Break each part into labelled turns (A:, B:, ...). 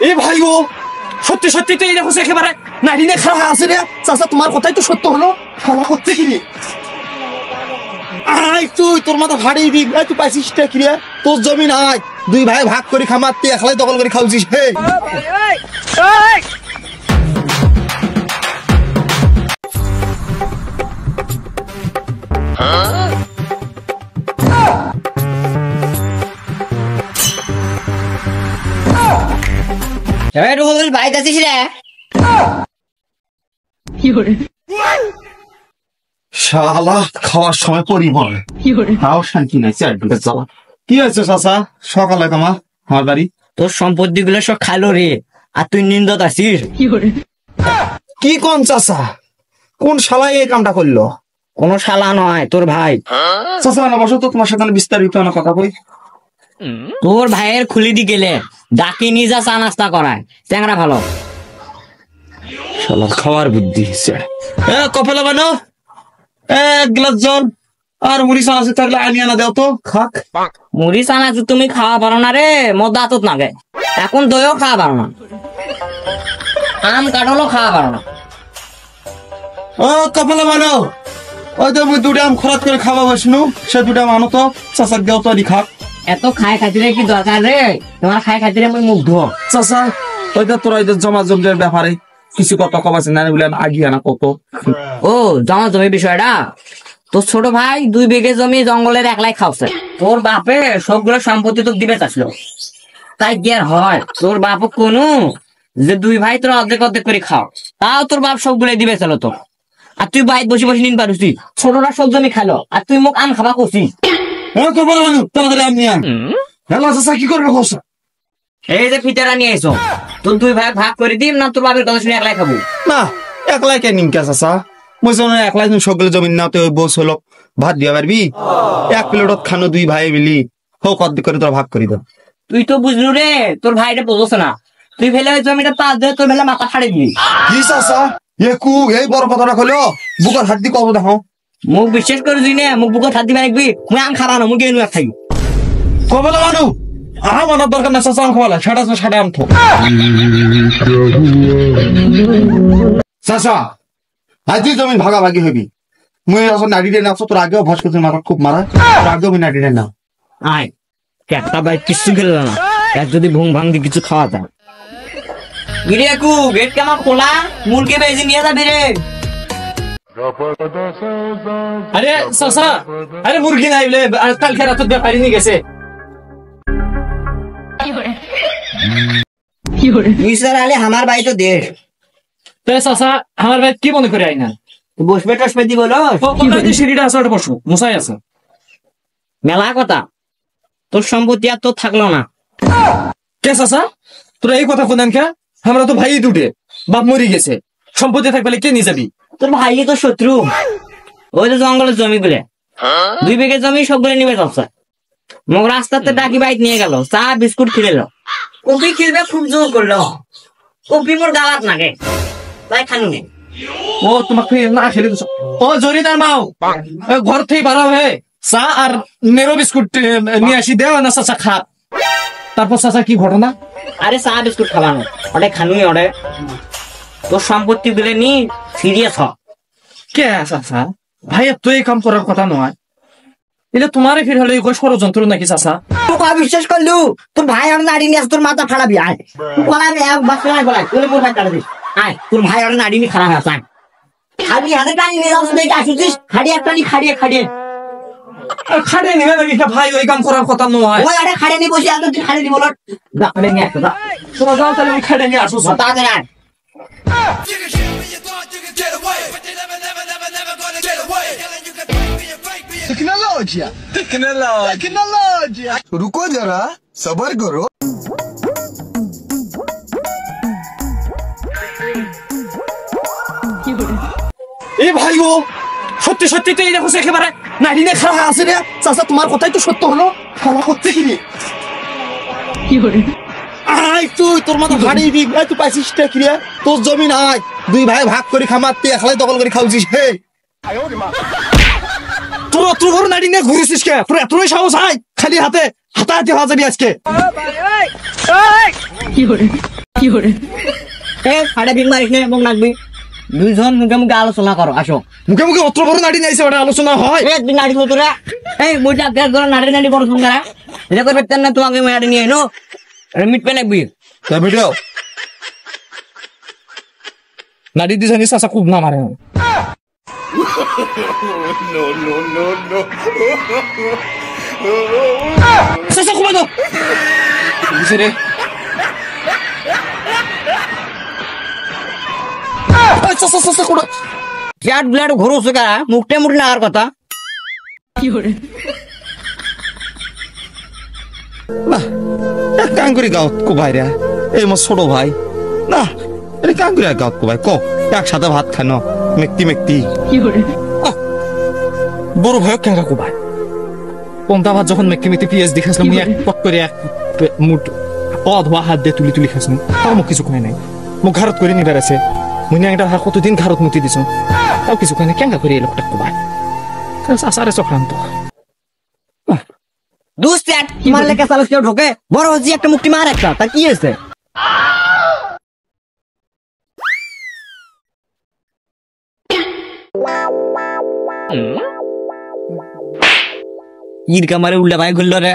A: এ ভাই গো, সত্যি সত্যি তো এই দেখো একেবারে নারীনে খাওয়া আছে রে। চাচা তোমার কথাই তো সত্য হলো। খাওয়া করতে কি রে? আয় তুই তোর মাথা ফাড়িয়ে দিই। তুই পাইছিস কি রে? তোর জমি নাই, দুই ভাই ভাগ করে খামাতে একলাই দখল করে খাওয়াছিস। হে
B: রুহুল ভাই যাচ্ছিস রে?
A: শালা খাওয়ার সময় পরিবার তাও শান্তি নাই। জ্বালা কি হয়েছে চাচা? সকালে কামা আমার বাড়ি
B: তোর সম্পত্তি গুলো সব খাইলো রে, আর তুই নিন্দত আছিস।
A: কি কোন চাচা? কোন শালা এই কামটা করলো?
B: কোন শালা নয়, তোর ভাই।
A: চাচা না বসো তো, তোমার সাথে বিস্তারিত না কথা কই।
B: তোর ভাইয়ের খুলি দি গেলে ডাকি নিয়ে যা চা নাস্তা করায়, চ্যাংরা ভালো।
A: শালা খাওয়ার বুদ্ধি। কপালে বানো এক গ্লাস জল আর মুড়ি চানাচুর থাকলে আনিয়ে না দাও তো খাক।
B: মুড়ি চানাচুর তুমি খাওয়া পারো না রে, মোর দাঁতত নাগে। এখন দইও খাওয়া পারো না, আম কাঠলও খাওয়া পারো না।
A: ও কপালে বানো, ওই তো মুই দুটা আম খরাত করে খাওয়া বসনু, সে দুটা আম আনো তো চাচাক দেও তো আনি খাক।
B: এত খাই খাতিরে কি দরকার রে? তোমার খাই খাতিরে মুই মুগ্ধ।
A: চাচা ওই তো তোরা জমা জমির ব্যাপারে কিছু কথা কমাছে না বলে আগিয়ে না কত।
B: ও জমা জমি বিষয়টা, তোর ছোট ভাই 2 বিঘে জমি জঙ্গলের একলাই খাওছে। তোর বাপে সবগুলো সম্পত্তি তোকে দিবে চাচ্ছিল, তাই কি আর হয়? তোর বাপ কোনো যে 2 ভাই তোর অর্ধেক অর্ধেক করে খাও, তাও তোর বাপ সবগুলো দিবে চলো তো। আর তুই বাইরে বসে বসে নিন পারুছি, ছোটরা সব জমি খালো আর তুই মুখ আম খাবা করছিস।
A: কি করবে?
B: এই যে ফিতারা নিয়ে এসো, তোর 2 ভাই ভাগ করে দিম না তোর বাপের কথা শুনে একলাই খাবো?
A: না একলাই কে নিমকা চাচা, মুই একলাই সকলে জমিন না তো বউ হলো ভাত দিয়া পারবি? এক প্লেটত খানো 2 ভাই মিলি হোক অর্ধেক করে তোরা ভাগ করি দাও।
B: তুই তো বুঝলু রে, তোর ভাইটা বুঝোস না। তুই ফেলে ওই জমিটা 5 দিয়ে তোর ফেলে মাথা ফাড়ে দিবি।
A: কি চাচা এই বড় কথাটা কইলো? বুকের হাত দি কব দেখো।
B: মুখ বিশ্বাস করবি না? মুখ বুকের হাত দিবা রাখবি? মুই আম খাবা না, মুখ এনু এক খাই।
A: কবলা মানু আম আনার দরকার না চাচা, আম খাওয়ালা সাড়া আম থো। চাচা আজ জমিন ভাগাভাগি হবি। মুই এখন নাড়িয়ে নাচো, তোর আগেও ভস করতে মারা খুব মারা, তোর আগেও আমি নাড়িয়ে নাও।
B: আয় একটা বাইক কিছু খেলে না, এক যদি ভুং ভাং দিয়ে কিছু খাওয়া যায়। গিরে কু গেট কেমন খোলা, মুরগি বেজে নিয়ে যাবি রে।
A: আরে চাচা, আরে মুরগি নাই বলে কালকে রাত ব্যাপারি নিয়ে গেছে।
B: মিস্টার আলী আমার বাড়ি তো দেশ।
A: চাচা আমার ভাই কি মনে করে আইনা
B: বসবে টসবে দি বলো,
A: সিঁড়িটা আছে ওটা বসো, মশাই আছে
B: মেলা কথা। তোর সম্পত্তি আর তোর থাকলো না।
A: কে চাচা তোরা এই কথা কোন কে? আমরা তো ভাই দুটে, বাপ মরি গেছে, সম্পত্তি থাকবে কে নিয়ে যাবি?
B: তোর ভাই তো শত্রু, ওই তো জঙ্গলের জমি গুলে 2 বিঘে জমি সবগুলো নিবে চলছে। মোক রাস্তাতে ডাকি বাইক নিয়ে গেল, চা বিস্কুট খেলেলো, কপি খেলবে খুব জোর করলো। কপি মোর গালাত নাগে, তাই খানু নে।
A: ও তোমাকে না খেলে ও জরিদার মাও ঘর থেকে বাড়া হয়ে চা আর নেরো বিস্কুট নিয়ে আসি দেও না চাচা খা। তারপর চাচা কি ঘটনা?
B: আরে চা বিস্কুট খাওয়ানো ওটা খানুই ওটা। তোর সম্পত্তি গুলো নি সিরিয়াস হ।
A: কে চাচা ভাই তো এই কাম করার কথা নয়, এটা তোমারে ফির হলে ষড়যন্ত্র নাকি চাচা?
B: তোকে বিশ্বাস করলু তোর ভাই আর নাড়ি নিয়ে তোর মাথা ফাড়াবি। আয় বলাবি এক বাস বলাই তোর মোটা কাটবি। আয় তোর ভাই আর নাড়ি নি খারাপ আছে, খালি হাতে টানি নিয়ে যাচ্ছ দেখে আসিস। খাড়িয়ে একটা নি খাড়িয়ে
A: খাড়ে নিবে নাকি ভাই? ওই কাম করার কথা নয়।
B: ওই আরে খাড়ে নিয়ে বসে তুই খাড়ে নি বলো খাড়ে নিয়ে আসতো।
A: তোরা যাও তাহলে আমি খাড়ে নিয়ে আসো
B: তাড়াতাড়ি আয়।
C: टेक्नोलॉजी रुको जरा सबर करो।
A: এ ভাই ও সত্যি সত্যি তো এই দেখো একেবারে নারীনে খাওয়া আছে রে। চাচা তোমার কথাই তো সত্য হলো। খাওয়া করতে কি রে? আয় তুই তোর মাথা ফাড়িয়ে দিই। তুই পাইছিস কি রে? তোর জমি নাই, 2 ভাই ভাগ করে খামাতে একলাই দখল করে খাওয়াছিস। হে তোর অত বড় নারী নিয়ে ঘুরেছিস কে? তোর এতই সাহস হয় খালি হাতে হাতাহাতি হওয়া যাবি আজকে।
B: ফাটে বিগ মারিস নে মুখ নাকবি দুইজন মুখে মুখে আলোচনা করো আসো
A: মুখে মুখে অত বড় নাড়ি নাইছে ওটা আলোচনা হয়
B: তুই নাড়ি তোরা এই মুইটা গ্যাস ধরে নাড়ি নাড়ি বড় সুন্দরা এটা করবে তেন না তোমাকে মেয়াদি নিয়ে এনো মিট পে নাকবি
A: তা ভিডিও নাড়ি দিছানি চাচা খুব না মারে চাচা খুব না দিছে রে চাচা চাচা কোড়া
B: ব্লাড ব্লাড ঘুরো সুগা মুখটে মুখ লাগার কথা
A: না এক কাঙ্গুরি গাঁত কো ভাইরা এই মোর ছোট ভাই না এটা কাঙ্গুরি গাঁত কো ভাই ক একসাথে ভাত খানো মেক্তি মেক্তি বড় ভাই কেন কো ভাই পন্তা ভাত যখন মেক্তি মেক্তি পিএস দেখাছিলাম এক পট করে এক মুঠ অধোয়া হাত দিয়ে তুলি তুলি খাইছিলাম তাও মোক কিছু কয় নাই মোক ঘাৰত করে নিবার আছে মুই একটা ভাত কতদিন ঘাৰত মুতি দিছো তাও কিছু কয় নাই কেঙ্গা করে এই লোকটা কো ভাই আসারে চক্রান্ত
B: দুস্ত এক মারলে কে চালস কেউ ঢোকে বড় হজি একটা মুক্তি মার একটা তার কি হয়েছে ঈদ কামারে উল্টা ভাই ঘুরল রে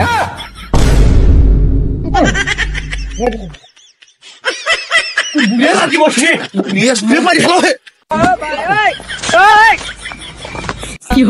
A: কি